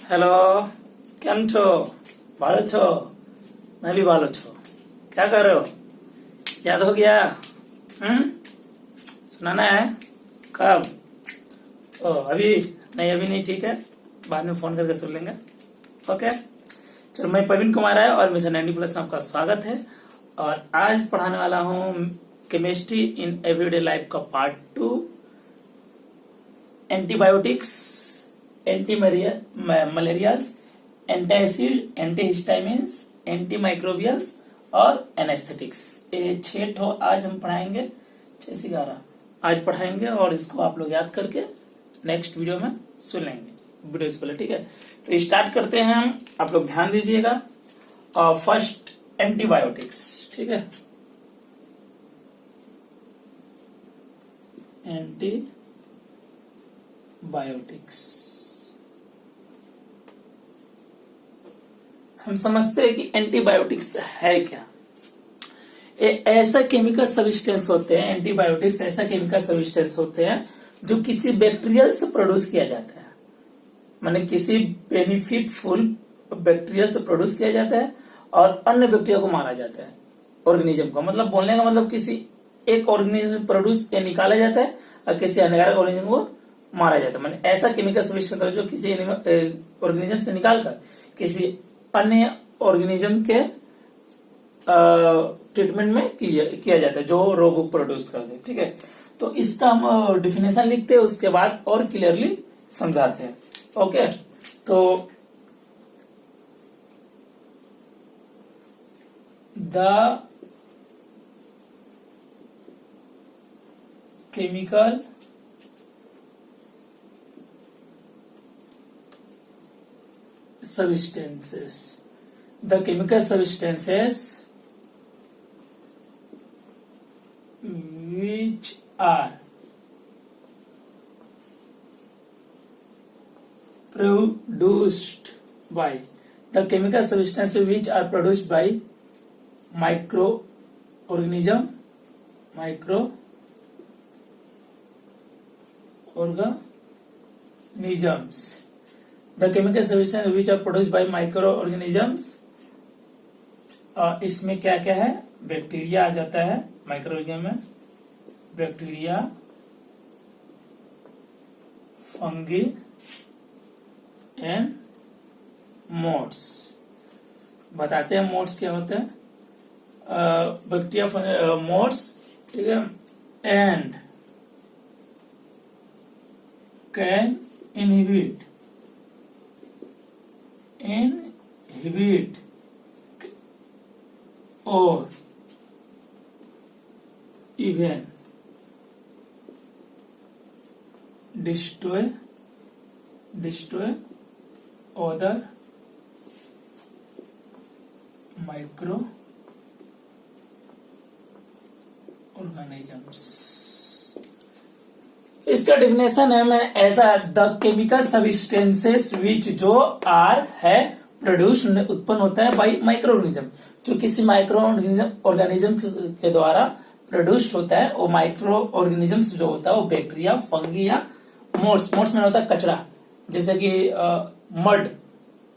Hello. કેમ છો? भालो છો? मैं भी भालो छो। क्या कर रहे हो? याद हो गया? सुनाना है? कब? ओ अभी नहीं, अभी नहीं, ठीक है, बाद में फोन करके सुन लेंगे। ओके चलो, मैं प्रवीण कुमार है और मिशन 90+ में आपका स्वागत है। और आज पढ़ाने वाला हूँ केमिस्ट्री इन एवरीडे लाइफ का part 2, antibiotics, anti malarials, antacid, antihistamines, anti microbials और एनेस्थेटिक्स। ये 6 ठो आज हम पढ़ाएंगे, 6 से 11 आज पढ़ाएंगे और इसको आप लोग याद करके नेक्स्ट वीडियो में सुन लेंगे वीडियो से पहले, ठीक है। तो स्टार्ट करते हैं हम, आप लोग ध्यान दीजिएगा। फर्स्ट एंटीबायोटिक्स, ठीक है। एंटीबायोटिक्स हम समझते हैं कि एंटीबायोटिक्स है क्या। ऐसा केमिकल सब्सटेंस होते हैं, एंटीबायोटिक्स ऐसा केमिकल सब्सटेंस होते हैं जो किसी बैक्टीरियल से प्रोड्यूस किया जाता है, माने किसी बेनिफिटफुल बैक्टीरिया से प्रोड्यूस किया जाता है और अन्य बैक्टीरिया को मारा जाता है। ऑर्गेनिज्म को, मतलब बोलने का मतलब किसी एक ऑर्गेनिज्म प्रोड्यूस निकाला जाता है और किसी हानिकारक ऑर्गेनिज्म को मारा जाता है। माने ऐसा केमिकल सब्सटेंस जो किसी ऑर्गेनिज्म से निकालकर किसी अन्य ऑर्गेनिज्म के ट्रीटमेंट में किया जाता है जो रोग को प्रोड्यूस करते हैं, ठीक है। तो इसका हम डिफिनेशन लिखते हैं, उसके बाद और क्लियरली समझाते हैं। ओके, तो the chemical substances, the chemical substances which are produced by the chemical substances which are produced by microorganisms the chemical substances which are produced by microorganisms। इसमें क्या क्या है? बैक्टीरिया आ जाता है माइक्रोऑर्गेनिज्म में, बैक्टीरिया, फंगी एंड मोड्स। बताते हैं modes क्या होते हैं। बैक्टीरिया, मोड्स, ठीक है, and can inhibit or even destroy other microorganisms। इसका डिफिनेशन है, मैं ऐसा द केमिकल सब्सटेंसेस विच जो आर है प्रोड्यूस उत्पन्न होता है बाई माइक्रोऑर्गेनिज्म, जो किसी माइक्रो ऑर्गेनिज्म के द्वारा प्रोड्यूस्ड होता है। वो माइक्रो ऑर्गेनिजम्स जो होता है वो बैक्टीरिया, फंगी या मोड्स में होता है कचरा, जैसे कि मड,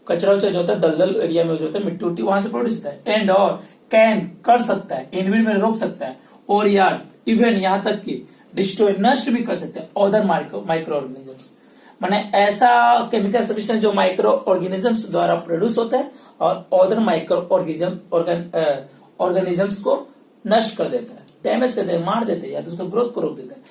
कचरा जो होता है दलदल एरिया में जो होता है मिट्टी उट्टी, वहां से प्रोड्यूस होता है। एंड और कैन कर सकता है, इनविड में रोक सकता है, और यार इवन यहाँ तक कि डिस्ट्रॉय नष्ट भी कर सकते हैं अदर माइक्रो ऑर्गेनिजम्स। माने ऐसा केमिकल सब्सटेंस जो माइक्रो ऑर्गेनिजम्स द्वारा प्रोड्यूस होता है और अदर माइक्रो ऑर्गेनिजम्स को नष्ट कर देता है, डैमेज कर देता है, मार देते हैं या तो उसका ग्रोथ को रोक देता है।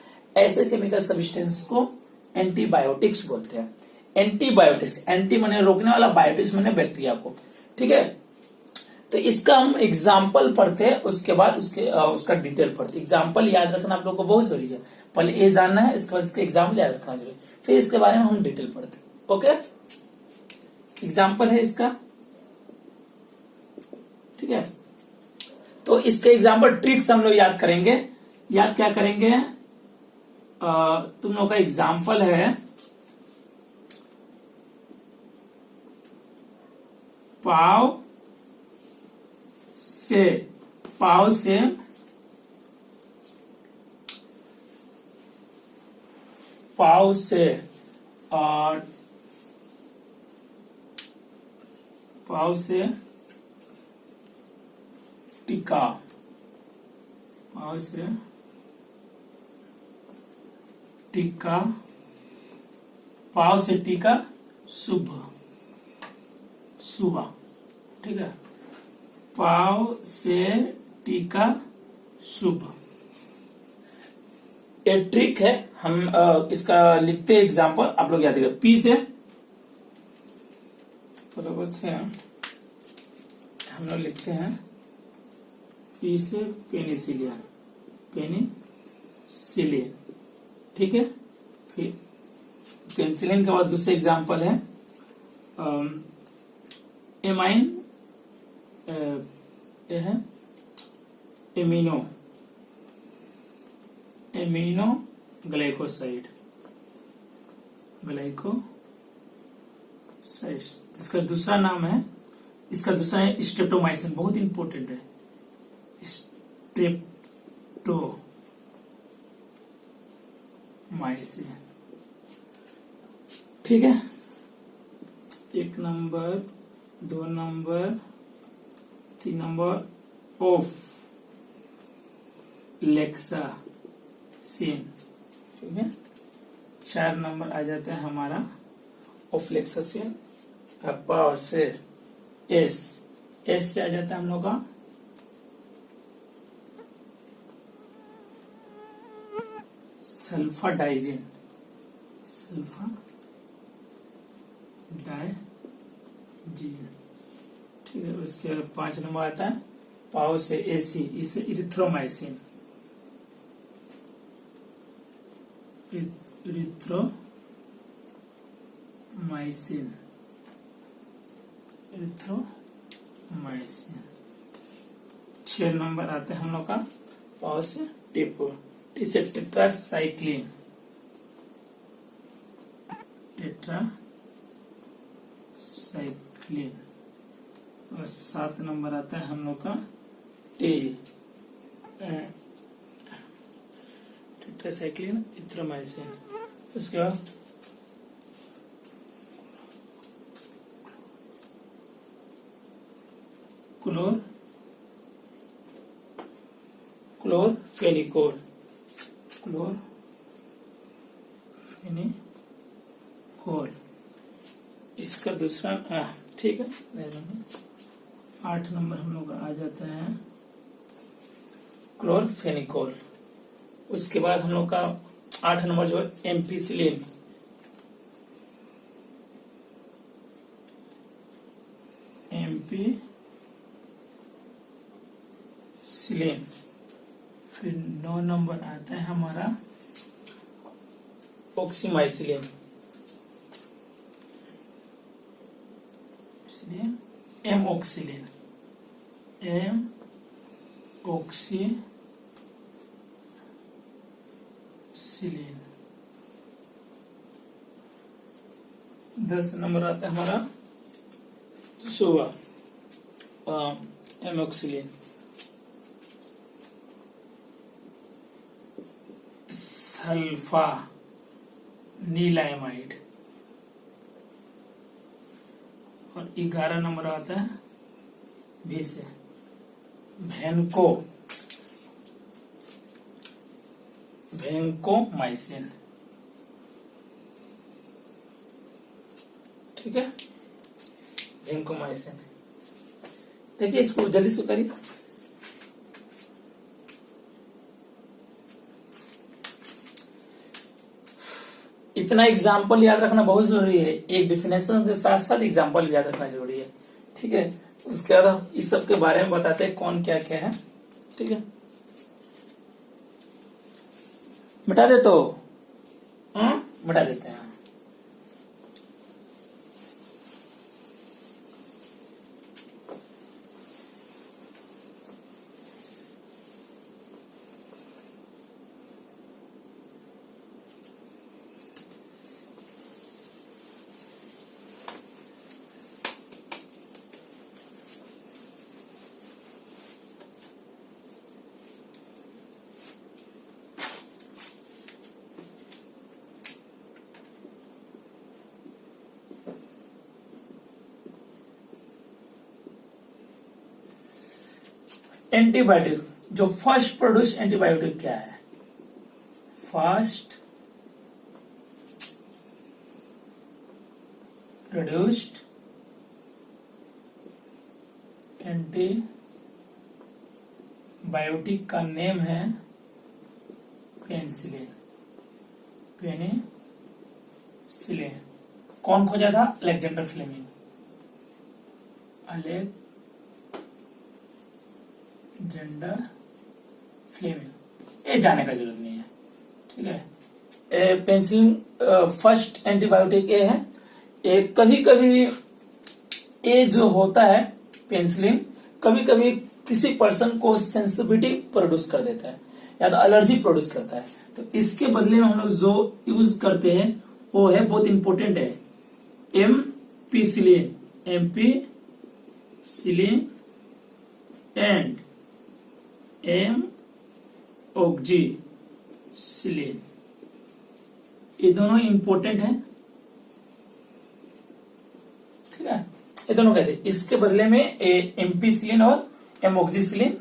ऐसे केमिकल सब्सटेंस को एंटीबायोटिक्स बोलते हैं। एंटीबायोटिक्स, एंटी माने रोकने वाला, बायोटिक्स माने बैक्टीरिया को, ठीक है। तो इसका हम एग्जाम्पल पढ़ते हैं, उसके बाद उसका डिटेल पढ़ते हैं। एग्जाम्पल याद रखना आप लोग को बहुत जरूरी है, पहले ये जानना है, इसके बाद इसका एग्जाम्पल याद रखना जरूरी, फिर इसके बारे में हम डिटेल पढ़ते हैं। ओके, एग्जाम्पल है इसका, ठीक है। तो इसके एग्जाम्पल ट्रिक्स हम लोग याद करेंगे। याद क्या करेंगे? तुम लोग का एग्जाम्पल है पाव से और पाव से टीका, पाव से टीका, पाव से टीका शुभ, सुबह, ठीक है। पाव से टीका शुभ, ये ट्रिक है। हम इसका लिखते हैं एग्जाम्पल, आप लोग याद रखिए। पी से बराबर है, हम लोग लिखते हैं पी से पेनिसिलिन, पेनिसिलिन, ठीक है। फिर पेनिसिलिन के बाद दूसरे एग्जाम्पल है एमाइन, ये है एमिनो, एमिनो ग्लाइकोसाइड, ग्लाइकोसाइड, इसका दूसरा नाम है, इसका दूसरा है स्ट्रेप्टोमाइसिन, बहुत इंपॉर्टेंट है, स्ट्रेप्टोमाइसिन, ठीक है। 1 नंबर, 2 नंबर, 3 नंबर ऑफ लेक्सासिन, ठीक है। 4 नंबर आ जाता है हमारा ऑफ्लेक्सासिन, पावर से एस से आ जाता है हम लोग का सल्फाडाइजिन, सल्फाडाइजिन, ठीक है। उसके 5 नंबर आता है पावर से एसी, इससे इरिथ्रोमाइसिन, इरिथ्रोमाइसिन, इरिथ्रोमाइसिन। 6 नंबर आते हैं हम लोग का पावर से टेपो, से टेट्रासाइक्लिन, टेट्रासाइक्लिन। और 7 नंबर आता है हम लोग का टेट्रासाइक्लिन, इरिथ्रोमाइसिन। उसके बाद क्लोरफेनिकोल, क्लोरफेनिकोल, इसका दूसरा ठीक है। 8 नंबर हम लोग आ जाते हैं क्लोरफेनिकोल। उसके बाद हम लोग का 8 नंबर जो है एम्पिसिलिन, एम्पिसिलिन। फिर 9 नंबर आता है हमारा ऑक्सीमाइसिलिन, एमऑक्सिलिन, एमऑक्सीसिलिन। 10 नंबर आता है हमारा सुवा, एमऑक्सिलिन। सल्फा नीलामाइड। और 11 नंबर आता है भी से भेंकोमाइसिन, ठीक है। भेंकोमाइसिन, देखिए इसको जल्दी से उतारिए। इतना एग्जाम्पल याद रखना बहुत जरूरी है, एक डिफिनेशन के साथ साथ एग्जाम्पल याद रखना जरूरी है, ठीक है। उसके बाद हम इस सब के बारे में बताते हैं कौन क्या क्या है, ठीक है। मिटा दे तो मिटा देते हैं। एंटीबायोटिक, जो फर्स्ट प्रोड्यूस एंटीबायोटिक क्या है? फर्स्ट प्रोड्यूस्ड एंटीबायोटिक का नेम है पेनिसिलिन। पेनिसिलिन कौन खोजा था? Alexander Fleming. अलेक्जेंडर फ्लेमिंग, ये जाने का जरूरत नहीं है, ठीक है। पेनिसिलिन फर्स्ट एंटीबायोटिक ये है। कभी कभी ये जो होता है पेनिसिलिन, कभी कभी किसी पर्सन को सेंसिटिविटी प्रोड्यूस कर देता है या तो एलर्जी प्रोड्यूस करता है, तो इसके बदले में हम लोग जो यूज करते हैं वो है, बहुत इंपॉर्टेंट है, एम्पिसिलिन। एम्पिसिलिन एंड एमऑक्सीसिलिन, ये दोनों इंपॉर्टेंट है, ठीक है। ये दोनों कहते हैं। इसके बदले में एम्पिसिलिन और एमऑक्सीसिलिन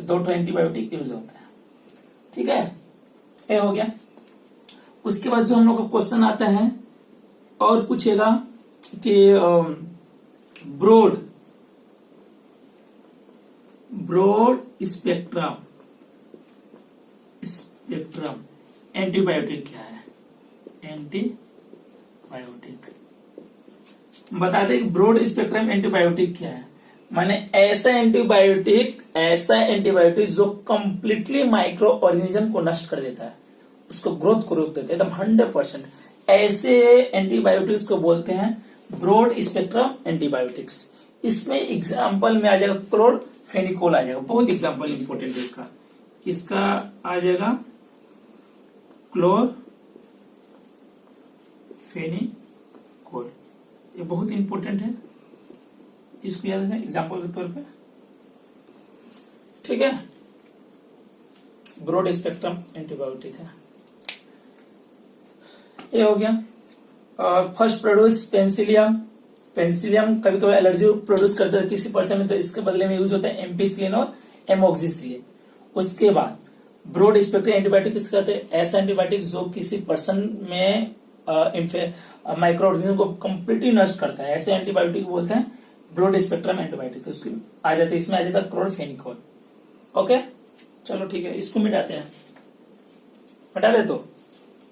दो एंटीबायोटिक यूज होता है, ठीक है। ये हो गया। उसके बाद जो हम लोग का क्वेश्चन आता है और पूछेगा कि ब्रॉड स्पेक्ट्रम एंटीबायोटिक क्या है? एंटीबायोटिक बता दे, ब्रॉड स्पेक्ट्रम एंटीबायोटिक क्या है? माने ऐसा एंटीबायोटिक जो कंप्लीटली माइक्रो ऑर्गेनिज्म को नष्ट कर देता है, उसको ग्रोथ को रोक देता है एकदम 100%। ऐसे एंटीबायोटिक्स को बोलते हैं ब्रॉड स्पेक्ट्रम एंटीबायोटिक्स। इसमें एग्जांपल में आ जाएगा क्लोरफेनिकोल आ जाएगा, बहुत एग्जांपल इंपॉर्टेंट है इसका आ जाएगा क्लोरफेनिकोल, ये बहुत इंपॉर्टेंट है, इसको याद रखना एग्जांपल के तौर पे, ठीक है। ब्रॉड स्पेक्ट्रम एंटीबायोटिक है, ये हो गया। और फर्स्ट प्रोड्यूस पेनिसिलियम कभी कभी एलर्जी प्रोड्यूस करता है किसी पर्सन में, तो इसके बदले में यूज होता है एम्पिसिलिन और एमऑक्सीसिलिन। उसके बाद ब्रॉड स्पेक्ट्रम एंटीबायोटिक किसके कहते हैं? ऐसा एंटीबायोटिक जो किसी पर्सन में माइक्रो ऑर्गेनिज्म को कंप्लीटली नष्ट करता है, ऐसे एंटीबायोटिक बोलते हैं ब्रॉड स्पेक्ट्रम एंटीबायोटिक। तो उसकी आ जाते, इसमें आ जाता है क्लोरफेनिकोल। ओके, चलो ठीक है, इसको मिटाते हैं, हटा दे तो।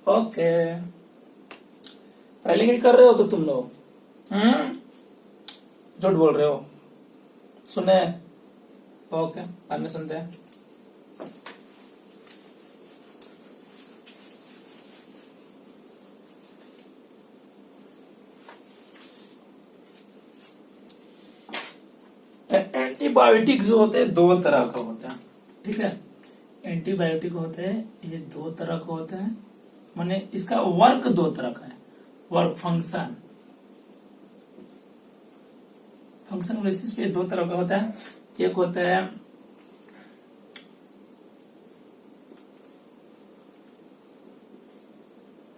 ओके, पहले क्या कर रहे हो तो तुम लोग झूठ बोल रहे हो, सुने? ओके, बाद में सुनते हैं। एंटीबायोटिक जो होते हैं दो तरह का होता है, ठीक है। एंटीबायोटिक होते हैं, ये दो तरह का होता है, माने इसका वर्क दो तरह का है, वर्क फंक्शन बेसिस पे दो तरह का होता है। एक होता है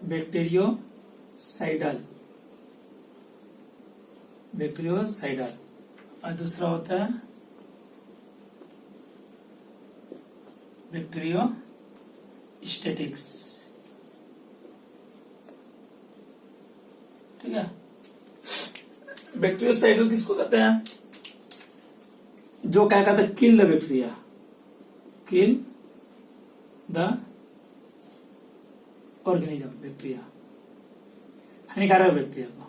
बैक्टीरियोसाइडल और दूसरा होता है बैक्टीरियोस्टैटिक्स, ठीक है। बैक्टीरियोसाइडल किसको कहते हैं? जो क्या कहते हैं, kill the bacteria, kill the organism, bacteria हानिकारक बैक्टीरिया को।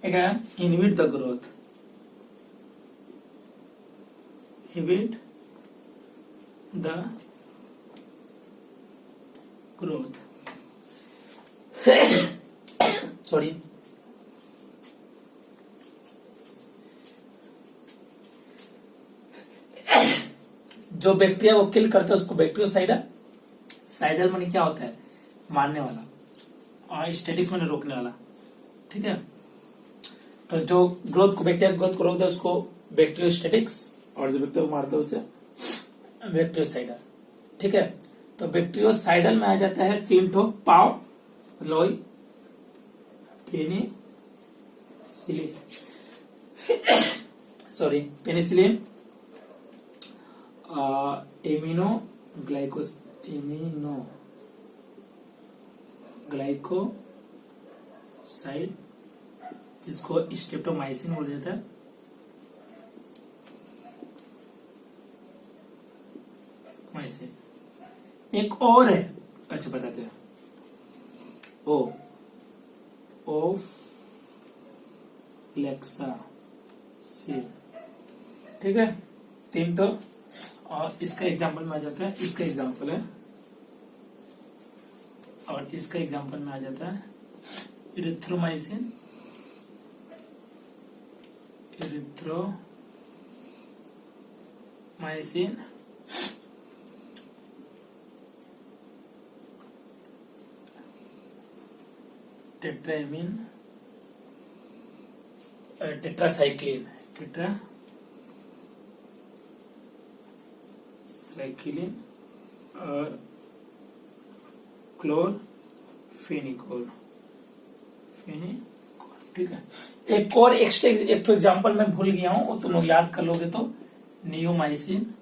एक है inhibit the growth, inhibit the growth sorry. जो बैक्टीरिया को किल करता है उसको बैक्टीरियोसाइडल, साइडल माने क्या होता है? मारने वाला, और स्टैटिक्स माने रोकने वाला, ठीक है। तो जो ग्रोथ को, बैक्टीरिया ग्रोथ को रोकता है उसको बैक्टीरियोस्टैटिक्स, और जो बैक्टीरिया को मारता है उसे बैक्टीरियोसाइडल, ठीक है। तो बैक्टीरियोसाइडल में आ जाता है तीन ठो पाव, लोई, penicillin. Sorry, penicillin, amino glycoside, जिसको स्ट्रेप्टोमाइसिन बोला जाता है, माइसिन। एक और है, अच्छा बताते हैं, लेक्सा सी, ठीक है, 3 तो। और इसका एग्जांपल में आ जाता है, इसका एग्जांपल है, और इसका एग्जांपल में आ जाता है इरिथ्रोमाइसिन, टेट्राएमिन, टेट्रासाइक्लिन, और क्लोरफेनिकोल, ठीक है। एक और एक्स्ट्रा एक तो एग्जांपल मैं भूल गया हूं, वो तुम लोग याद कर लोगे तो, नियोमाइसिन,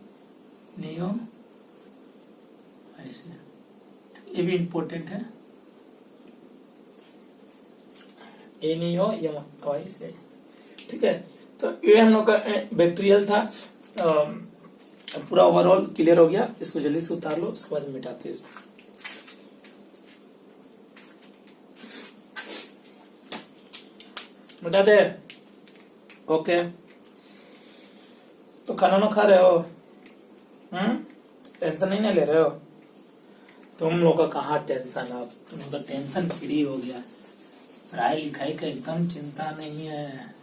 ये भी इंपॉर्टेंट है, ठीक है। तो ये हम लोग का बैक्टीरियल था, पूरा ओवरऑल क्लियर हो गया। इसको जल्दी से उतार लो, उसके बाद मिटाते हैं इसको। मिटा दे, ओके। तो खाना ना खा रहे हो, टेंशन नहीं ना ले रहे हो? तुम लोग का कहाँ टेंशन, अब तुम लोग का टेंशन फ्री हो गया, पढ़ाई लिखाई का एकदम चिंता नहीं है,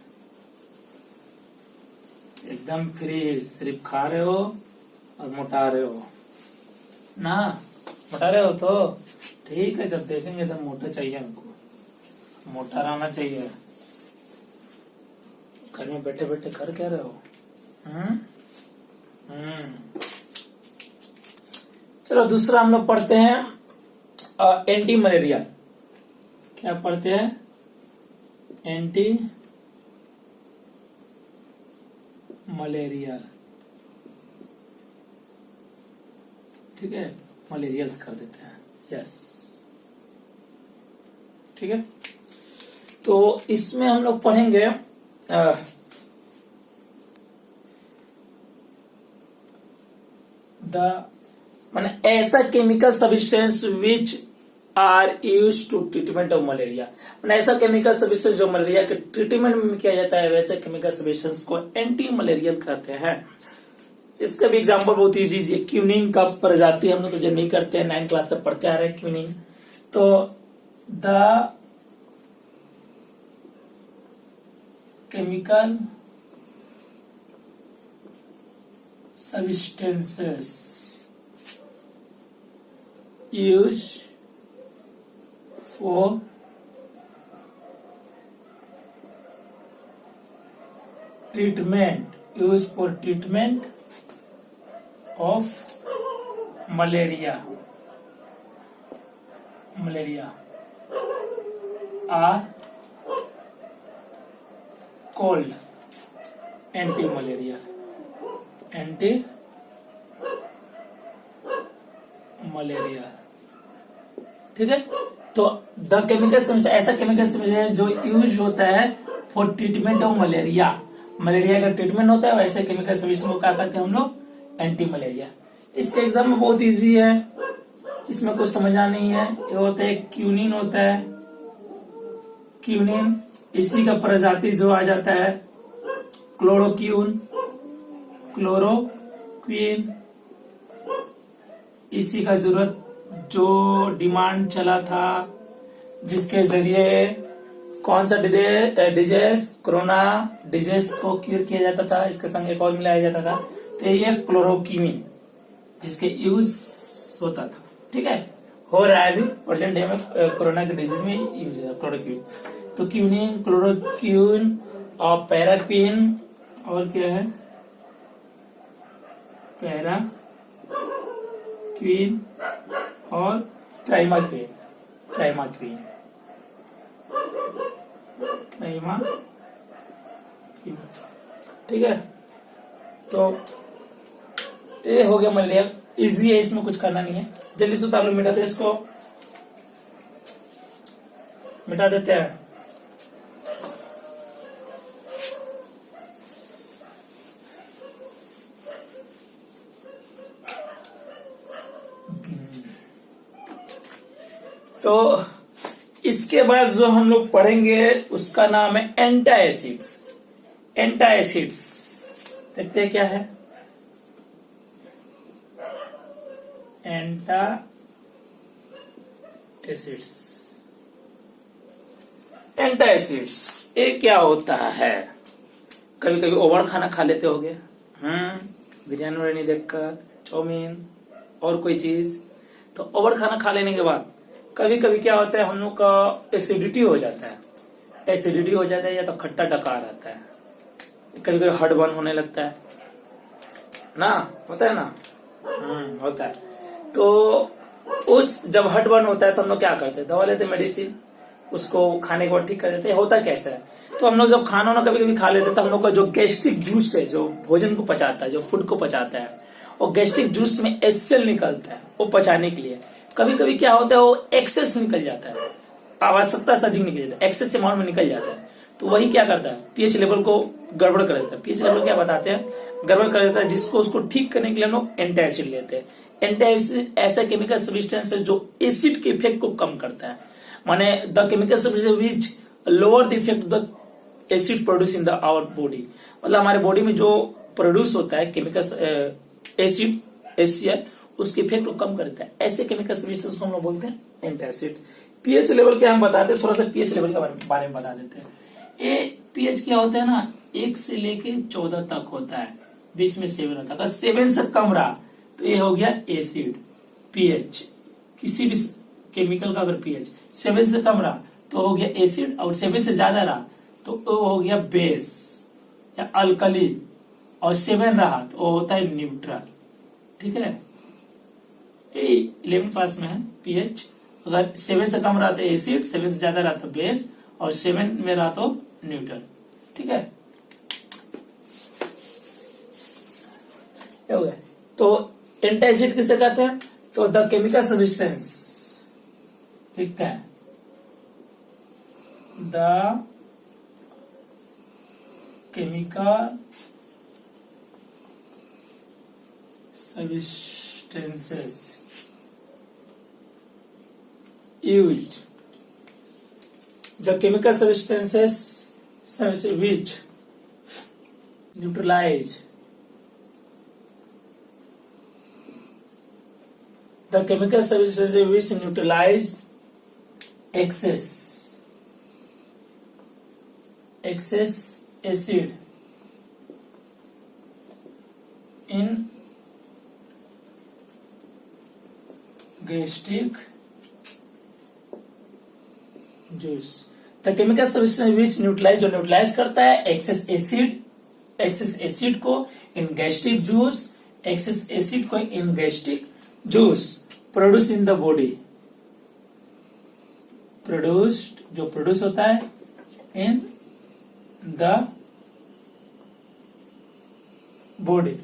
एकदम फ्री, सिर्फ खा रहे हो और मोटा रहे हो ना। मोटा रहे हो तो ठीक है, जब देखेंगे तो मोटा चाहिए हमको, मोटा रहना चाहिए। घर में बैठे बैठे कर क्या रहे हो? चलो दूसरा हम लोग पढ़ते हैं एंटी मलेरिया। क्या पढ़ते हैं? एंटी मलेरियल, ठीक है, मलेरियल्स कर देते हैं, यस, ठीक है। तो इसमें हम लोग पढ़ेंगे माने ऐसा chemical substance which are use to treatment of malaria, माने ऐसा केमिकल सब्सटेंस जो मलेरिया के ट्रीटमेंट में किया जाता है, वैसे केमिकल सब्सटेंस को एंटी मलेरियल कहते हैं। इसका भी एग्जांपल बहुत इजी है, क्यूनिन का प्रजाति हम लोग तो जब नहीं करते हैं, 9th क्लास से पढ़ते आ रहे हैं क्यूनिन। तो the chemical substances used for treatment of malaria are called anti-malarial, ठीक है। तो द केमिकल ऐसा केमिकल जो यूज होता है for treatment of malaria, malaria का ट्रीटमेंट होता है, वैसे केमिकल सब्सटेंस को क्या कहते हैं हम लोग? Anti malaria. इसके एग्जाम में बहुत इजी है, इसमें कुछ समझना नहीं है। ये होता है क्यूनिन, होता है क्यूनिन, इसी का प्रजाति जो आ जाता है क्लोरोक्वीन, इसी का जरूरत जो डिमांड चला था, जिसके जरिए कौन सा डिजीज, कोरोना डिजीज को क्यूर किया जाता था, इसके संग एक और मिलाया जाता था, तो ये क्लोरोक्वीन जिसके यूज होता था, ठीक है, हो रहा है अभी प्रेजेंट डे में कोरोना के डिजीज में यूज है क्लोरोक्वीन। तो क्यूनिन, क्लोरोक्वीन और पैराक्वीन, और क्या है? पैराक्वीन और ट्राइमाक्वीन, ठीक है, तो ये हो गया मलेरिया। इजी है, इसमें कुछ करना नहीं है। जल्दी से उतार लो, मिटाते हैं इसको, मिटा देते हैं। तो इसके बाद जो हम लोग पढ़ेंगे उसका नाम है एंटाएसिड्स। एंटाएसिड्स देखते हैं क्या है। एंटा एसिड्स, एंटाएसिड्स ये क्या होता है? कभी कभी ओवर खाना खा लेते होगे, बिरयानी उरियानी देखकर, चाउमीन और कोई चीज, तो ओवर खाना खा लेने के बाद कभी कभी क्या होता है, हम लोग का एसिडिटी हो जाता है। एसिडिटी हो जाता है या तो खट्टा डकार आता है, कभी कभी हार्ट बर्न होने लगता है ना, होता है ना, होता है। तो उस जब हार्ट बर्न होता है तो हम लोग क्या करते हैं, दवा लेते हैं, मेडिसिन, उसको खाने के बाद ठीक कर देते हैं। होता कैसा है, तो हम लोग जब खाना ना कभी कभी खा लेते हैं तो हम लोग का जो गैस्ट्रिक जूस है, जो भोजन को पचाता है, जो फूड को पचाता है, और गैस्ट्रिक जूस में एसिड निकलता है वो पचाने के लिए। कभी कभी क्या होता है, वो एक्सेस निकल जाता है, आवश्यकता से अधिक निकल जाता है, एक्सेस अमाउंट में निकल जाता है। तो वही क्या करता है, पीएच लेवल को गड़बड़ कर देता है। पीएच लेवल क्या बताते हैं, गड़बड़ कर देता है, जिसको उसको ठीक करने के लिए हम लोग एंटासिड लेते हैं। एंटासिड ऐसा केमिकल सब्सटेंस है जो एसिड के इफेक्ट को कम करता है। माने the chemical substance which lower the effect the acid produce in the our body, मतलब हमारे बॉडी में जो प्रोड्यूस होता है केमिकल एसिड, एसिड उसके इफेक्ट को कम करता है। ऐसे केमिकल सब्सटेंस को हम लोग बोलते हैं एंटासिड। पीएच लेवल क्या हम बताते हैं, थोड़ा सा पीएच लेवल के बारे में बता देते हैं। ये पीएच क्या होता है ना, 1 से लेके 14 तक होता है, बीच में 7 होता है। अगर 7 से कम रहा तो ये हो गया एसिड। पीएच किसी भी केमिकल का अगर पीएच 7 से कम रहा तो हो गया एसिड, और 7 से ज्यादा रहा तो वो हो गया बेस या अल्कली, और 7 रहा तो वो होता है न्यूट्रल। ठीक है, 11 क्लास में है पीएच। अगर 7 से कम रहा तो एसिड, 7 से ज्यादा रहा तो बेस, और 7 में रहा तो न्यूट्रल। ठीक है, हो गया। तो एंटासिड किसे कहते हैं, तो द केमिकल सब्सटेंस लिखते हैं, the chemical substances used, the chemical substances which neutralize, the chemical substances which neutralize excess acid in gastric juice। The chemical substance which neutralize, जो न्यूट्रलाइज करता है एक्सेस एसिड को in gastric juice, excess acid को in gastric juice produce in the body, produced जो produce होता है in the body.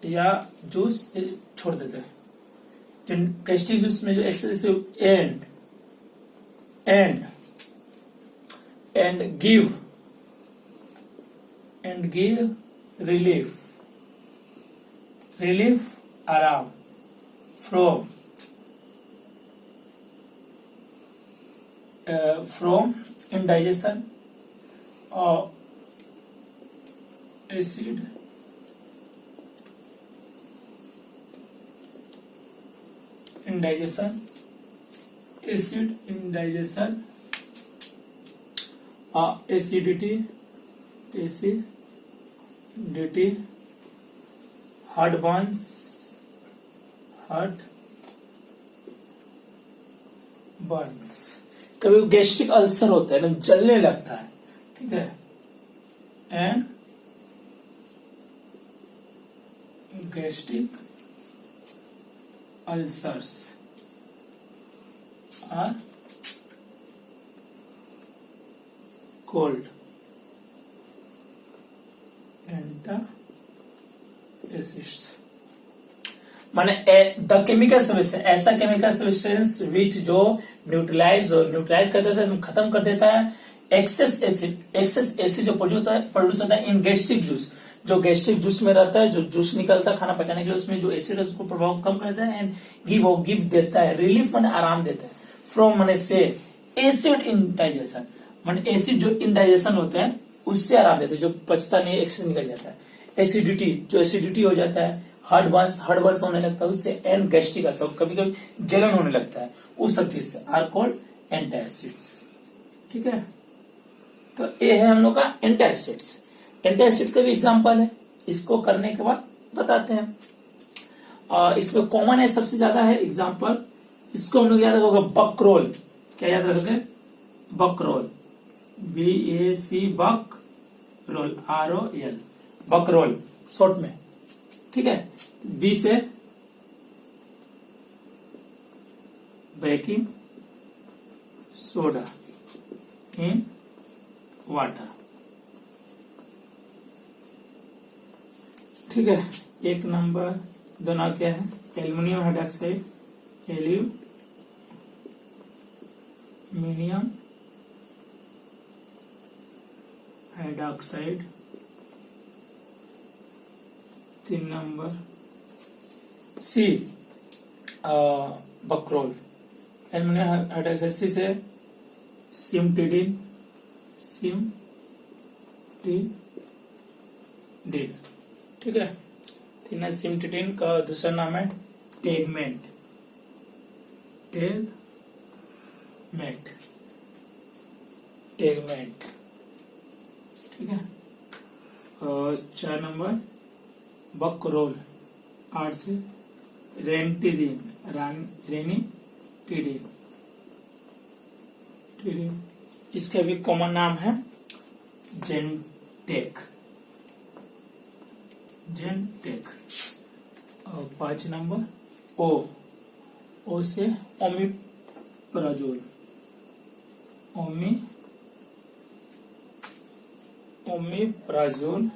या juice छोड़ देते हैं, गैस्ट्रिक जूस में जो एक्सेसिव एंड गिव रिलीफ आराम from indigestion of acid indigestion, acidity, heartburns, कभी गैस्ट्रिक अल्सर होता है, एकदम जलने लगता है, ठीक है, and gastric ulcers are cold antacids माने द केमिकल सब्सटेंस, ऐसा केमिकल सब्सटेंस विच जो न्यूट्रलाइज कर देता है, खत्म कर देता है एक्सेस एसिड जो प्रोड्यूस होता है इन गैस्ट्रिक जूस, जो गैस्ट्रिक जूस में रहता है, जो जूस निकलता है खाना पचाने के लिए, उसमें जो एसिड है उसको प्रभाव कम करता है एंड गिव देता है रिलीफ माने आराम देता है फ्रॉम माने से एसिड इंडाइजेशन, माने एसिड जो इंडाइजेशन होता है उससे आराम देता है, जो पचता नहीं एक्सेस निकल जाता है, एसिडिटी जो एसिडिटी हो जाता है, हार्ड बर्न्स होने लगता है उससे, एंड गैस्ट्रिक असर, कभी कभी जलन होने लगता है, उस सब चीज से आर कॉल्ड एंटासिड्स। ठीक है, तो ये है हम लोग का एंटासिड्स। एंटासिड्स का भी एग्जांपल है, इसको करने के बाद बताते हैं। इसमें कॉमन है सबसे ज्यादा है एग्जांपल, इसको हम लोग याद रखोगे बकरोल, क्या याद रखोगे, बकरोल, BAC बक रोल, ROL, बकरोल शॉर्ट में। ठीक है, बी से बेकिंग सोडा इन वाटर। ठीक है, एक नंबर दोनों क्या है, aluminium hydroxide, aluminium hydroxide. 3 number C बकरोल, एल्युमिनियम हाइड्रोक्साइड, सी से सिमटिडिन, ठीक है, तीन है सिमटिडिन का दूसरा नाम है टेगमेंट, ठीक है। और 4 नंबर बकरोल, 8 से रेनिटिडिन, इसका भी कॉमन नाम है जेनटेक। और 5 नंबर ओ से ओमिप्राजोल,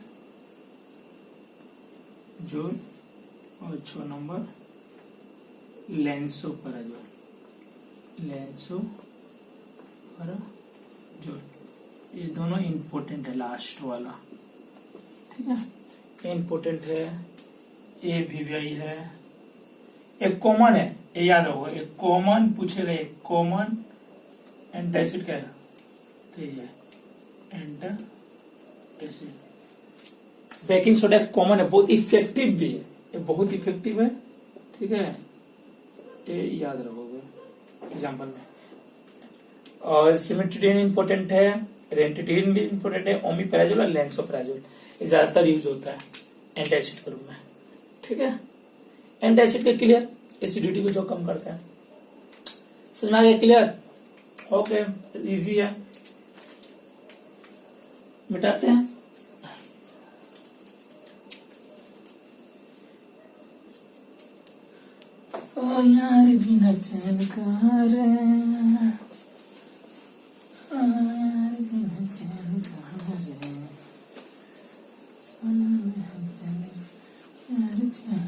जोल। और 6 नंबर लेंसोपराजोल, ये दोनों इम्पोर्टेंट है, लास्ट वाला। ठीक है, ये इम्पोर्टेंट है, ये भी है, एक कॉमन है, ये याद रखो, एक कॉमन पूछेगा, एक कॉमन एंटासिड क्या है, तो ये एंटासिड। बेकिंग सोडा कॉमन है, बहुत इफेक्टिव भी है, ये बहुत इफेक्टिव है। ठीक है, ये याद रखोगे एग्जाम्पल में। और सिमेट्रिडिन इंपॉर्टेंट है, रेनिटिडिन भी इंपॉर्टेंट है, ओमिप्राजोल और लेंसोप्राजोल ये ज्यादातर यूज होता है एंटासिड के रूप में। ठीक है, एंटासिड का क्लियर, एसिडिटी को जो कम करते हैं, समझ में आ गया, क्लियर, ओके, इजी है, मिटाते हैं। ओ यार बिना चैन का रे, यार बिना चैन का रे, सनम हम चैन यार चैन।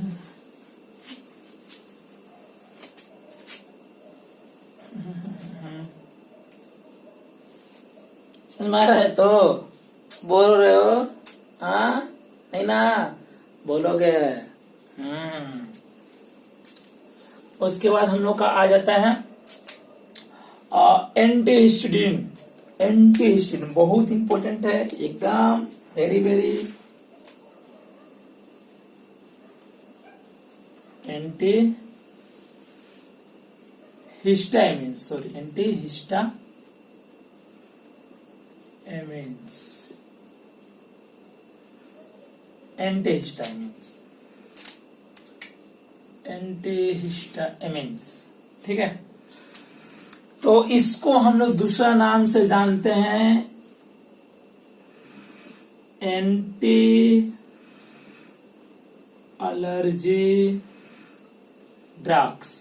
समझ में आ रहा है तो बोल रहे हो, हाँ नहीं ना, बोलोगे। उसके बाद हम लोग का आ जाता है एंटीहिस्टिडीन। एंटीहिस्टिडीन बहुत इंपॉर्टेंट है, एकदम वेरी एंटीहिस्टामिन्स, एंटीहिस्टामिन्स। ठीक है, तो इसको हम लोग दूसरा नाम से जानते हैं एंटी एलर्जी ड्रग्स।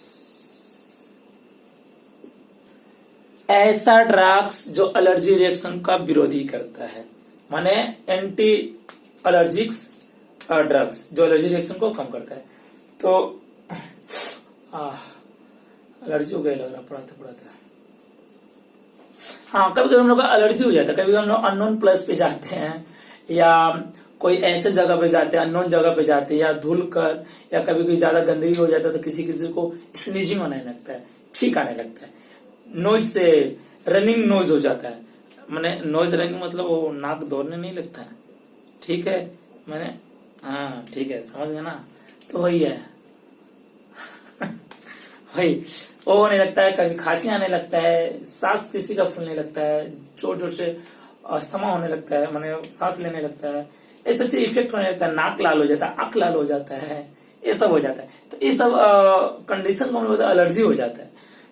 ऐसा ड्रग्स जो एलर्जी रिएक्शन का विरोधी करता है, माने एंटी एलर्जिक्स ड्रग्स जो एलर्जी रिएक्शन को कम करता है। तो एलर्जी हो गया लग रहा, पढ़ाते हाँ, कभी कभी हम लोग का एलर्जी हो जाता है, कभी हम लोग अननोन प्लेस पे जाते हैं या कोई ऐसे जगह पे जाते हैं, अननोन जगह पे जाते हैं, या धुल कर, या कभी कोई ज्यादा गंदगी हो जाता है तो किसी किसी को स्नीजिंग होने लगता है, छींक आने लगता है, नोज से रनिंग नोज हो जाता है, मैंने नोज रनिंग मतलब वो नाक दौड़ने नहीं लगता है, ठीक है, मैंने हाँ ठीक है, समझ गए ना, तो वही है वही वो होने लगता है, कभी खांसी आने लगता है, सांस किसी का फूलने लगता है, जोर जोर से अस्थमा होने लगता है, मैंने सांस लेने लगता है, ये सब चीज इफेक्ट होने लगता है, नाक लाल हो जाता है, आंख लाल हो जाता है, ये सब हो जाता है। तो ये सब कंडीशन को हम लोग एलर्जी हो जाता है।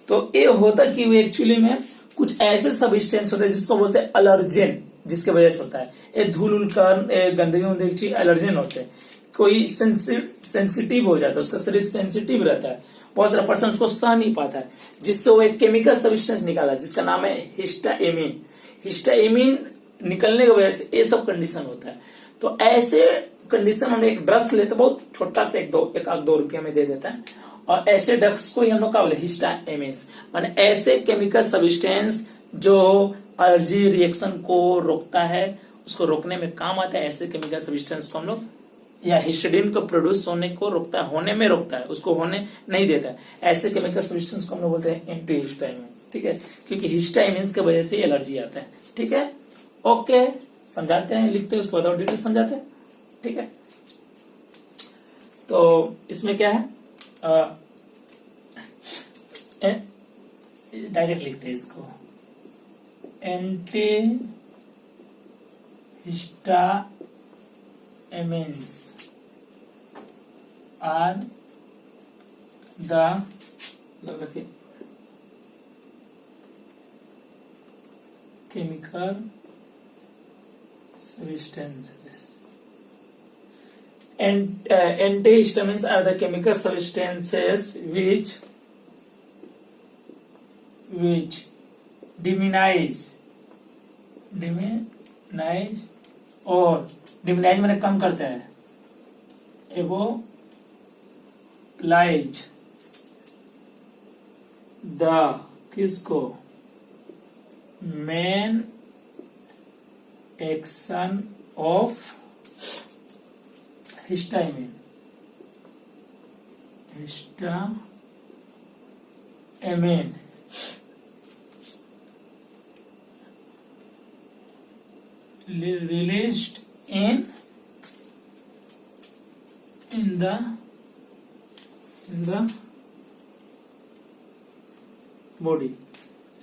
तो ये होता कि वो एक्चुअली में कुछ ऐसे सब्सटेंस होते हैं जिसको बोलते हैं अलर्जेन, जिसके वजह से होता है। ये धूल उलकर गंदगी उंदगी चीज एलर्जेन होते हैं। कोई सेंसिटिव हो जाता है, उसका शरीर सेंसिटिव रहता है, बहुत सारा पर्सन उसको सह नहीं पाता है, जिससे वो एक केमिकल सब्सटेंस निकाला जिसका नाम है हिस्टाइमिन। हिस्टाइमिन निकलने की वजह से ये सब कंडीशन होता है। तो ऐसे कंडीशन हम एक ड्रग्स लेते, बहुत छोटा सा एक आध 2 रुपया में दे देता है, और ऐसे ड्रग्स को ही हम लोग क्या बोले, हिस्टाइमिन्स, माने ऐसे केमिकल सब्सटेंस जो एलर्जी रिएक्शन को रोकता है, उसको रोकने में काम आता है। ऐसे केमिकल सब्सटेंस को हम लोग, या हिस्टाडीन को प्रोड्यूस होने को रोकता है, होने में रोकता है, उसको होने नहीं देता है। ऐसे केमिकल सब्सटेंस को हम लोग बोलते हैं एंटी हिस्टाइमिन्स, ठीक है, क्योंकि हिस्टाइमिन्स की वजह से एलर्जी आता है, ठीक है। ओके, समझाते हैं, लिखते हैं, उसको बताओ, डिटेल समझाते हैं, ठीक है। तो इसमें क्या है, डायरेक्ट लिखते हैं इसको, anti histamines are the chemical substances, and antihistamines are the chemical substances which diminize और डिमिनाइज मैंने कम करता है, एबोलाइज द किसको, main action of histamine, released in the body,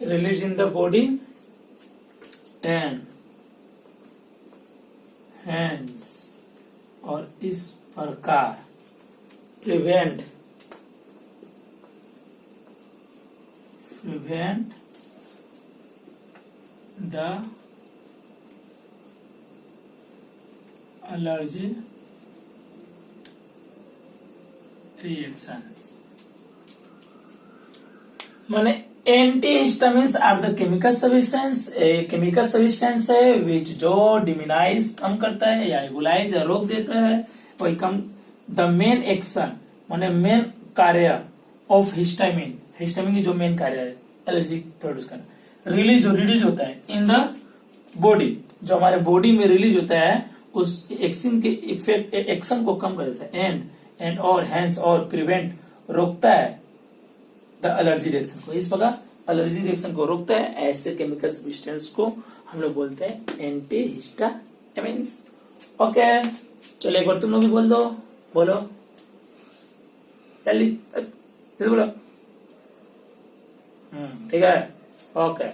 released in the body and hence और इस प्रकार prevent the allergy reactions। माने antihistamines are the chemical substance है विच जो डिमिनाइज कम करता है या एबोलाइज या रोक देता है, वही कम द मेन एक्शन माने मेन कार्य ऑफ हिस्टामिन की जो मेन कार्य है एलर्जी प्रोड्यूस करना, रिलीज होता है इन द बॉडी, जो हमारे बॉडी में रिलीज होता है उस एक्शन के इफेक्ट एक्शन को कम कर देता है, एंड और हैंस और प्रिवेंट रोकता है द एलर्जी रिएक्शन को, इस प्रकार एलर्जी रिएक्शन को रोकता है। ऐसे केमिकल सब्सटेंस को हम लोग बोलते हैं एंटीहिस्टामिन्स। ओके, चलो एक बार तुम लोग भी बोल दो, बोलो जल्दी बोलो। ठीक है, ओके।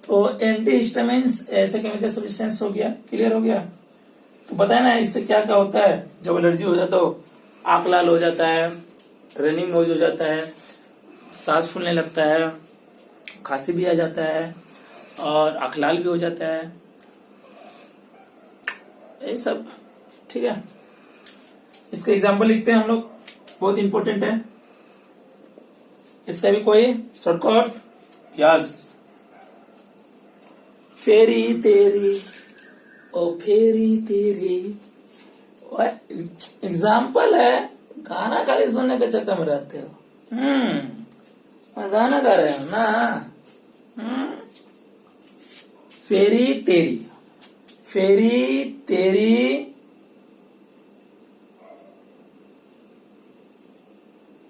तो एंटीहिस्टामिन्स ऐसे केमिकल सब्सटेंस हो गया, क्लियर हो गया। तो बताए ना इससे क्या क्या होता है, जब एलर्जी हो जाता है आंख लाल हो जाता है, रनिंग नोज हो जाता है, सांस फूलने लगता है, खांसी भी आ जाता है और आंख लाल भी हो जाता है, ये सब, ठीक है। इसका एग्जाम्पल लिखते हैं हम लोग, बहुत इंपॉर्टेंट है। इसका भी कोई शॉर्टकट यस। फेरी तेरी ओ फेरी तेरी, एग्जाम्पल है। गाना खाली सुनने के चक्कर में रहते हो। मैं गाना गा रहे हो ना। फेरी तेरी, फेरी तेरी,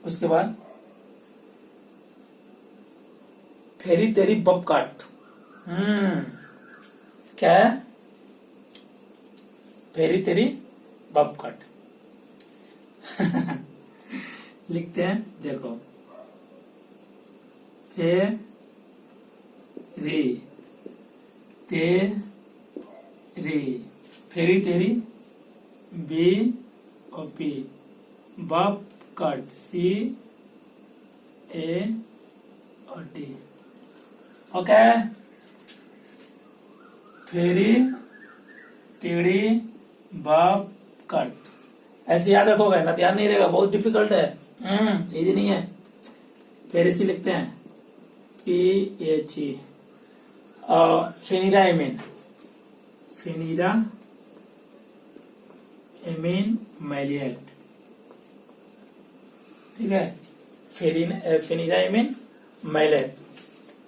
उसके बाद फेरी तेरी बब काट। क्या है? फेरी तेरी बब काट। लिखते हैं, देखो। फेरी तेरी, फेरी तेरी, बी और पी, बब कट, सी ए और टी। ओके। फेरी तेरी बब कट, ऐसे याद रखोगे ना तो याद नहीं रहेगा, बहुत डिफिकल्ट है। इजी नहीं है। फिर इसी लिखते हैं, P H E, pheniramine, pheniramine maleate. ठीक है, फेनीरा एमीन मैलिएट,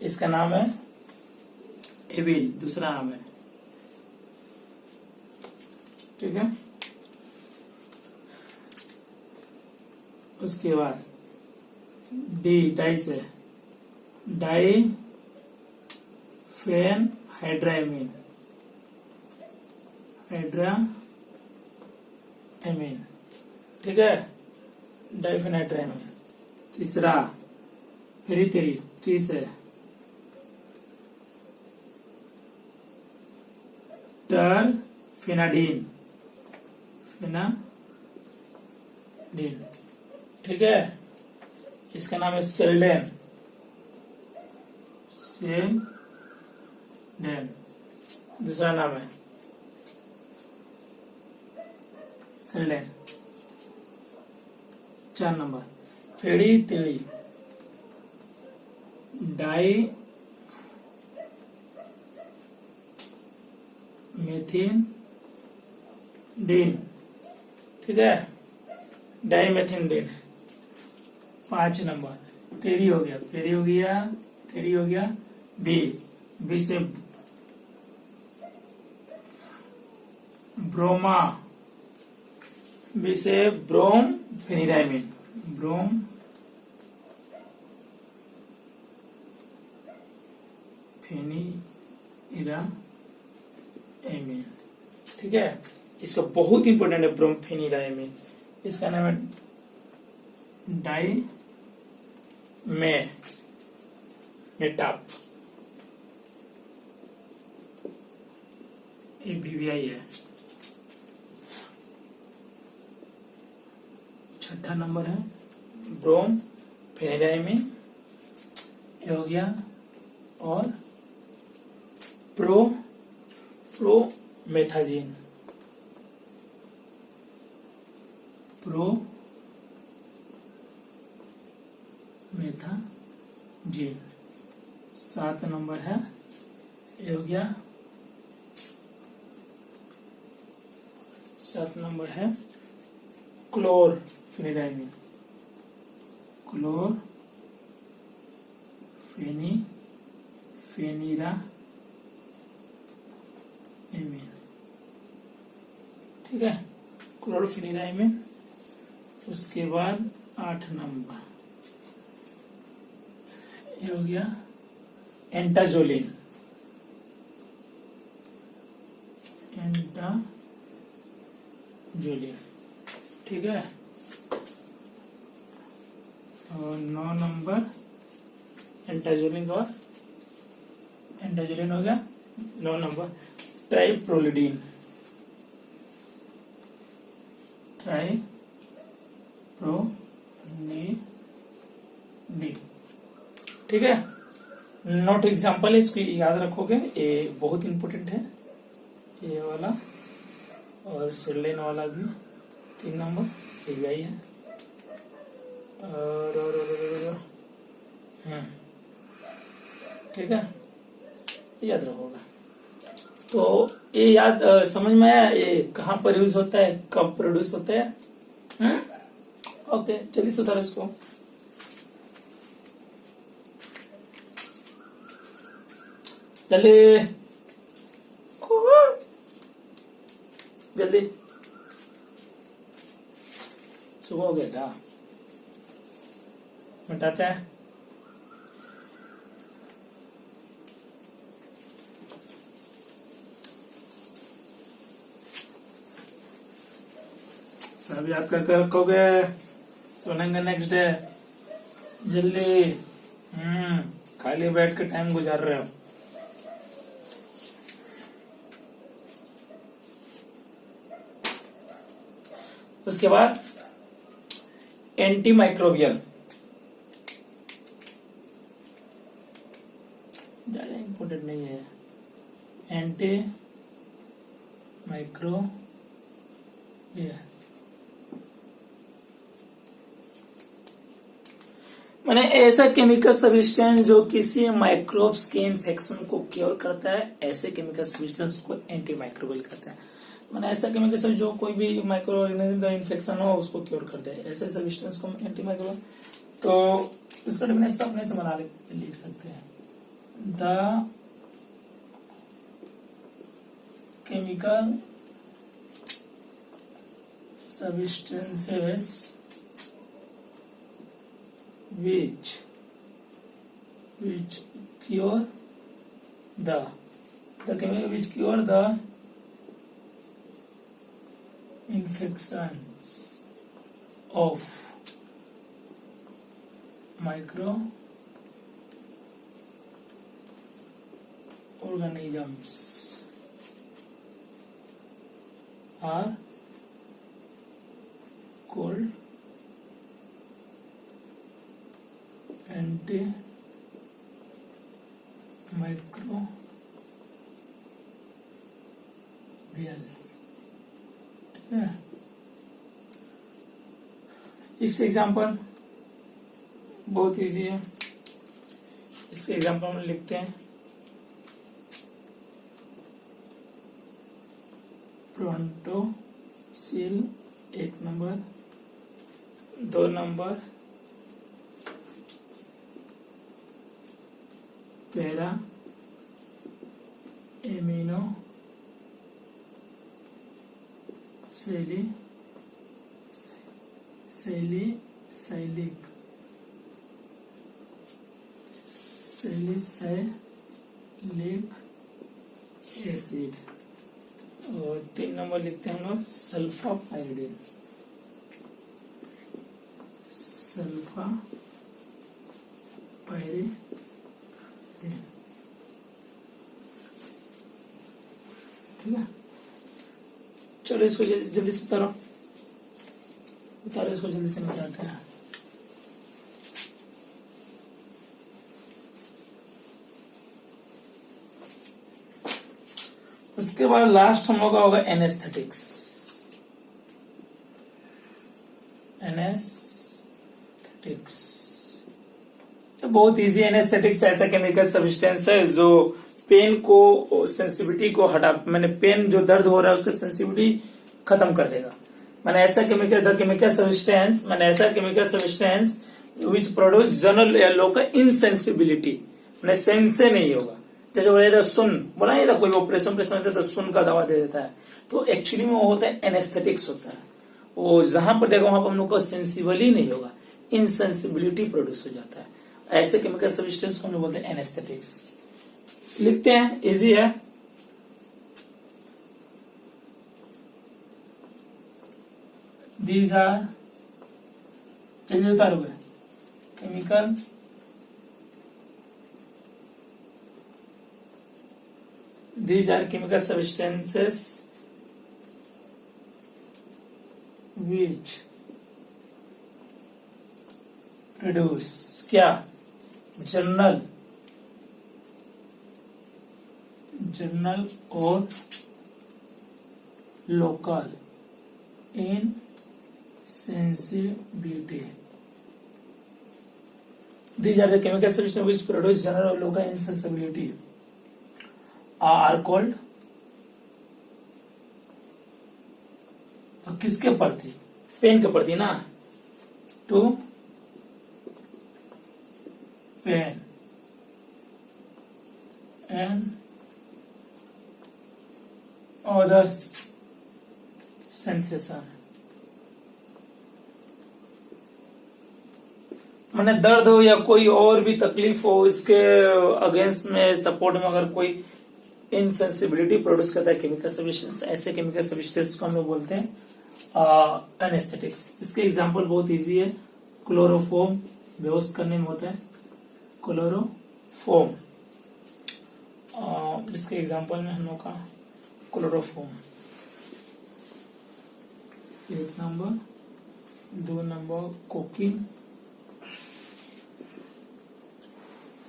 इसका नाम है एविल, दूसरा नाम है। ठीक है, उसके बाद डी, डाई से डाई फेन हाइड्रामीन, हाइड्रामीन। ठीक है, डाइफेन हाइड्रामीन। तीसरा फेरी तेरी, टी से टरफेनाडीन, फेनाडीन। ठीक है, इसका नाम है सेल्डेन, सेल्डेन, दूसरा नाम है सेल्डेन। 4 नंबर फेड़ी तेड़ी, डाई मेथिन डीन। ठीक है, डाई मेथिन डीन। 5 नंबर तेरी हो गया, फेरी हो गया, तेरी हो गया। बी, बी से ब्रोमा, बी से ब्रोम फेनिडाइमिन, ब्रोम फेनिडाइमिन। ठीक है, इसका बहुत इंपॉर्टेंट है ब्रोम फेनिडाइमिन। इसका नाम है डाई मेटाप, ये बीवीआई है। 6ठा नंबर है ब्रोम फेनिडाइमिन, ये हो गया। और प्रोमेथाजीन, प्रोमेथाजीन। 7 नंबर है, ये हो गया। 7 नंबर है क्लोरफेनिडाइमिन, फेनिराइमिन। ठीक है, क्लोरफेनिडाइमिन। उसके बाद 8 नंबर ये हो गया एंटाजोलिन, एंटाजोलिन। ठीक है, और 9 नंबर एंटाजोलिन का, एंटाजोलिन हो गया 9 नंबर। Triprolidine, triprolidine. ठीक है, नोट एग्जाम्पल है, इसको याद रखोगे, ये बहुत इंपॉर्टेंट है, ये वाला और सेलेन वाला भी। 3 नंबर यही है। और ठीक है, याद रखोगा। तो ये याद समझ में आया ये कहाँ पर यूज होता है, कब प्रोड्यूस होता है। ओके, चलिए सुधारो इसको। जल्दी जल्दी, सुबह हो गया क्या, मिटाते हैं। सब याद करके रखोगे, सोनेंगे नेक्स्ट डे। जल्दी, खाली बैठ के टाइम गुजार रहे हो। उसके बाद एंटी माइक्रोबियल, ज्यादा इंपॉर्टेंट नहीं है। एंटी माइक्रोबियल माने ऐसा केमिकल सब्सटेंस जो किसी माइक्रोब्स के इन्फेक्शन को क्योर करता है, ऐसे केमिकल सब्सटेंस को एंटी माइक्रोबियल कहते हैं। माने ऐसा केमिकल सब जो कोई भी माइक्रो ऑर्गेनिज्म का इन्फेक्शन हो उसको क्योर करते हैं, ऐसे सब्सटेंस को एंटी माइक्रोबियल। तो इसका डेफिनेशन अपने से बना लिख सकते हैं। The chemical substances which cure the chemical which cure the infections of microorganisms are called antimicrobial। ठीक है, इससे एग्जाम्पल बहुत इजी है। इसके एग्जाम्पल हम लिखते हैं। Prontosil 1 number, 2 number para amino salicylic acid. और 3 नंबर लिखते हैं हम लोग सल्फापाइरिडिन। ठीक है, चलो इसको जल्दी जल्दी से उतारो इसको जल्दी से मिटाते हैं। उसके बाद लास्ट हम लोग का होगा एनेस्थेटिक्स। तो बहुत इजी। एनेस्थेटिक्स ऐसा केमिकल सब्सटेंस है जो पेन को सेंसिटिविटी को हटा, मैंने पेन जो दर्द हो रहा है उसका सेंसिटिविटी खत्म कर देगा। मैंने ऐसा chemical substance which produce general local insensibility, मैंने सेंस से नहीं होगा। जैसे बोला था सुन, बोला नहीं था कोई ऑपरेशन होता है तो सुन का दवा दे देता है, तो एक्चुअली में वो होता है एनेस्थेटिक्स होता है। वो जहां पर देखो वहां पर हम लोग को सेंसिबल ही नहीं होगा, इनसेंसिबिलिटी प्रोड्यूस हो जाता है। ऐसे केमिकल सब्सटेंस को हम लोग बोलते हैं एनेस्थेटिक्स। लिखते हैं, इजी है। These are, चलिए उतारोगे, chemical these are chemical substances which produce क्या, जनरल और local insensibility. These are the chemical substances which produce general local insensibility are called. किसके प्रति? पेन के प्रति ना, to pain and other sensation. मैंने दर्द हो या कोई और भी तकलीफ हो, इसके अगेंस्ट में सपोर्ट में अगर कोई इनसेंसिबिलिटी प्रोड्यूस करता है केमिकल सब्सटेंस, ऐसे केमिकल सब्सटेंस को हम लोग बोलते हैं एनेस्थेटिक्स. इसके एग्जांपल बहुत इजी है. क्लोरोफॉर्म बेहोश करने में होता है, क्लोरोफॉर्म. इसके एग्जांपल में हम लोग का क्लोरोफॉर्म. 1 नंबर, 2 नंबर कोकीन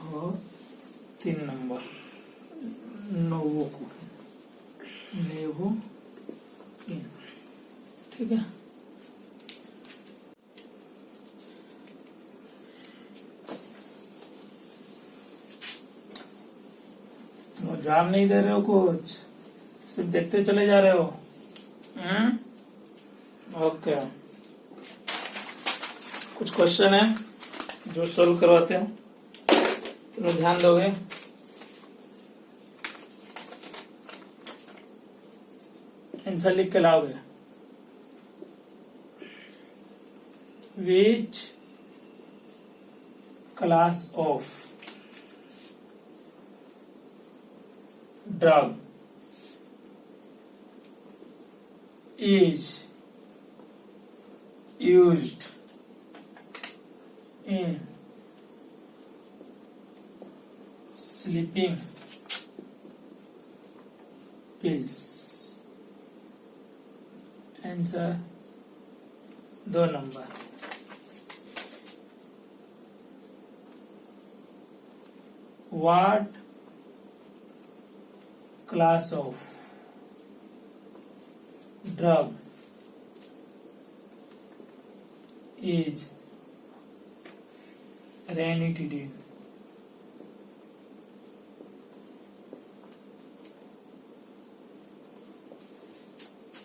और 3 नंबर नोवोकोकीन. ठीक है. तुम जवाब नहीं दे रहे हो, कुछ सिर्फ देखते चले जा रहे हो. ओके. कुछ क्वेश्चन है जो सोल्व करवाते हैं, तुम ध्यान दोगे. आंसर लिख के लाओगे. Which class of drug is used in sleeping pills? Answer 2 number. What class of drug is ranitidine?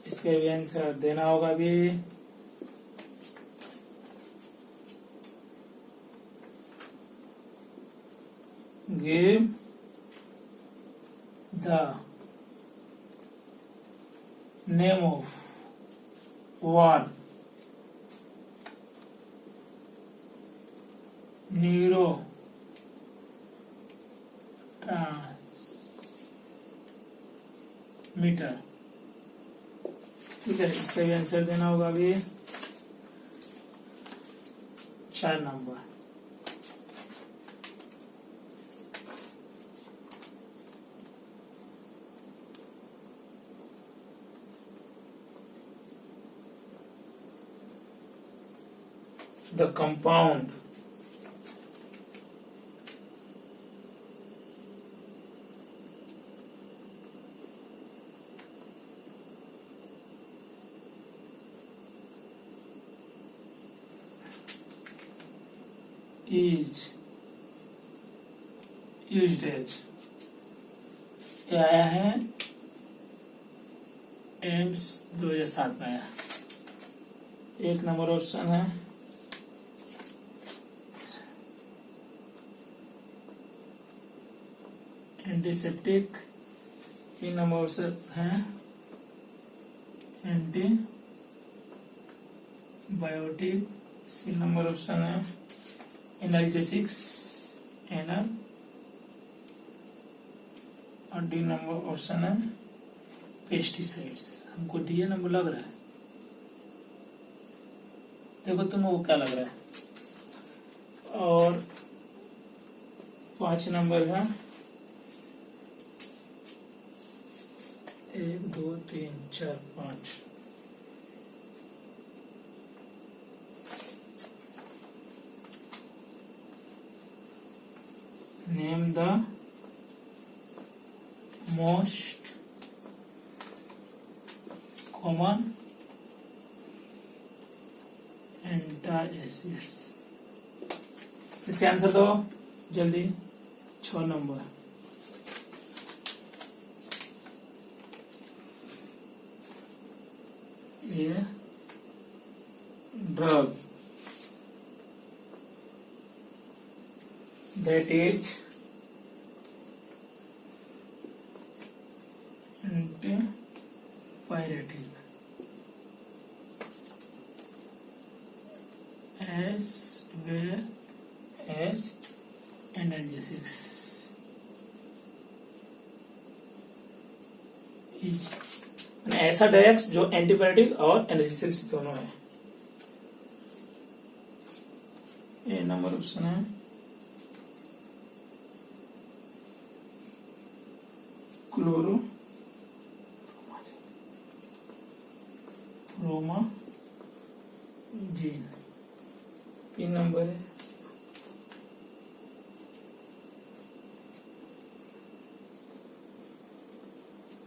इसके भी आंसर देना होगा भी. Give the name of one neurotransmitter. ठीक है. इसका भी आंसर देना होगा अभी. 4 number. The compound is used as. ये आया है एम्स 2007 में आया. 1 नंबर ऑप्शन है एंटीसेप्टिक. 3 नंबर ऑप्शन है एंटीबायोटिक. 3 नंबर ऑप्शन है एनाल्जेसिक्स, एनल. और डी नंबर ऑप्शन है पेस्टिसाइड्स. हमको डी नंबर लग रहा है. देखो तुमको क्या लग रहा है. और 5 नंबर है 1 2 3 4 5. Name the most common antacids. इसका आंसर दो जल्दी। 6 नंबर। ये drug that is antipyretic as well as analgesics ऐसा ड्रग्स जो एंटीबायोटिक और एनाल्जेसिक्स दोनों है। ये नंबर ऑप्शन है क्लोरोप्रोमाजीन। 3 नंबर है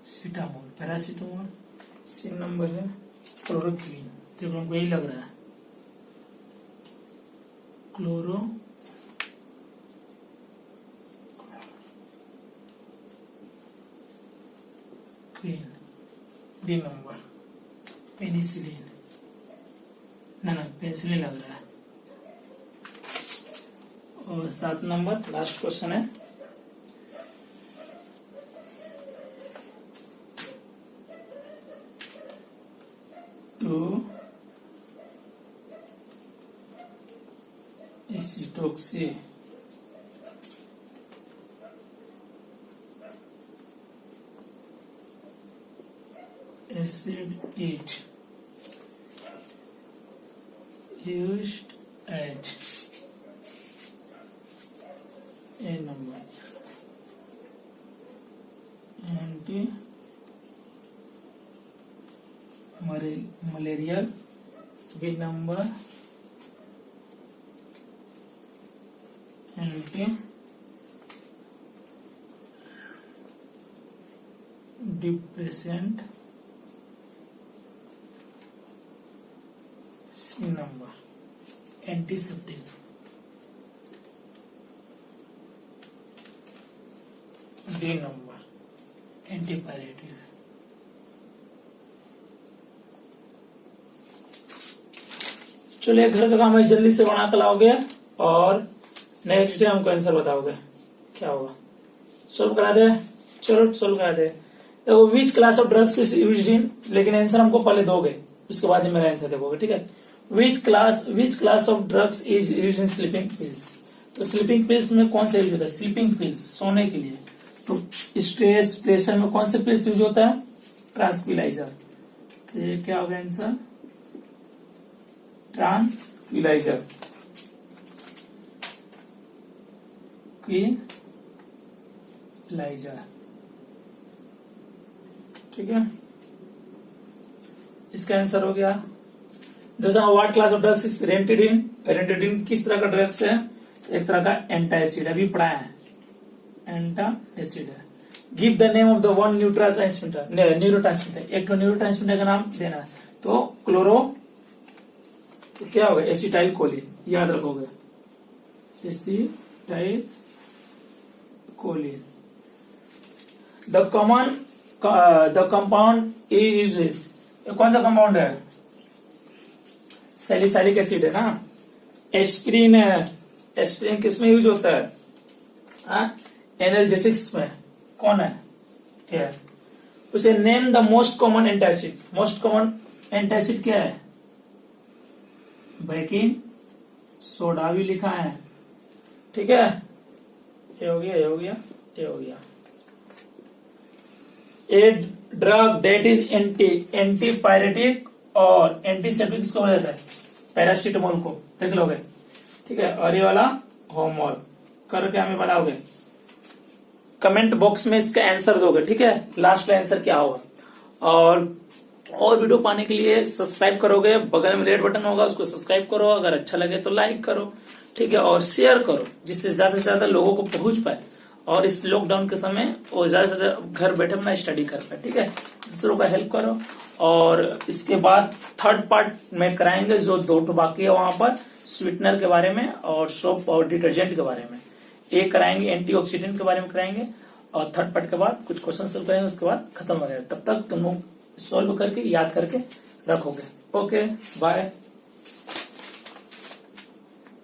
सीटामोल पैरासीटामोल। 3 नंबर है क्लोरोक्वीन। देखो हमको यही लग रहा है क्लोरोक्वीन। 3 number penicillin. ना पेनिसिलिन लग रहा है। और 7 नंबर लास्ट क्वेश्चन है एसिटोक्सी acid is used as a number anti malarial B number anti depressant number antiseptic. D number antipyretic. चलिए घर का काम है जल्दी से बना कर लाओगे और नेक्स्ट डे हमको आंसर बताओगे क्या होगा। सोल्व करा दे। चलो सोल्व करा दे। देखो which class of drugs is used in, लेकिन आंसर हमको पहले दोगे उसके बाद ही मेरा आंसर देखोगे। ठीक है। Which class of drugs is used in sleeping pills. तो स्लीपिंग पिल्स में कौन सा यूज होता है? स्लीपिंग पिल्स सोने के लिए। तो स्ट्रेस प्रेशर में कौन से पिल्स यूज होता है? ट्रांक्विलाइजर। तो ये क्या होगा आंसर? ट्रांक्विलाइजर। क्विलाइजर। ठीक है। इसका आंसर हो गया। What class of drugs is ranitidine. Ranitidine किस तरह का ड्रग्स है? एक तरह का एंटासिड, अभी पढ़ा है एंटासिड है। Give the name of the one neurotransmitter. एक तो न्यूरोट्रांसमीटर का नाम देना है। तो क्लोरो तो क्या होगा? एसिटाइल कोलिन, याद रखोगे acetyl choline. The compound is, कौन सा कंपाउंड है? सैलिसाइलिक एसिड है ना। एस्पिरिन है। एस्पिरिन किस में यूज होता है? एनाल्जेसिक्स में। कौन है? एयर। उसे name the most common antacid. Most common antacid क्या है? बेकिंग सोडा भी लिखा है। ठीक है। ये हो गया, ये हो गया, ये हो गया। A drug that is antipyretic और एंटीसेप्टिक किसको बोला जाता है? पैरासीटामोल को। देख लोगे। ठीक है। और ये वाला होमोल करके हमें बताओगे। कमेंट बॉक्स में इसका आंसर दोगे। ठीक है। लास्ट का आंसर क्या होगा। और वीडियो पाने के लिए सब्सक्राइब करोगे। बगल में रेड बटन होगा, उसको सब्सक्राइब करो। अगर अच्छा लगे तो लाइक करो। ठीक है। और शेयर करो जिससे ज्यादा से ज्यादा लोगों को पहुंच पाए। और इस लॉकडाउन के समय वो ज्यादा से ज्यादा घर बैठे अपना स्टडी कर पाए। ठीक है, दूसरों का हेल्प करो। और इसके बाद थर्ड पार्ट में कराएंगे, जो 2 तो बाकी है वहां पर, स्वीटनर के बारे में और सोप और डिटर्जेंट के बारे में। एक कराएंगे एंटीऑक्सीडेंट के बारे में कराएंगे, और थर्ड पार्ट के बाद कुछ क्वेश्चन सोल्व करेंगे, उसके बाद खत्म हो जाएगा। तब तक तुम लोग सोल्व करके याद करके रखोगे। Okay, bye.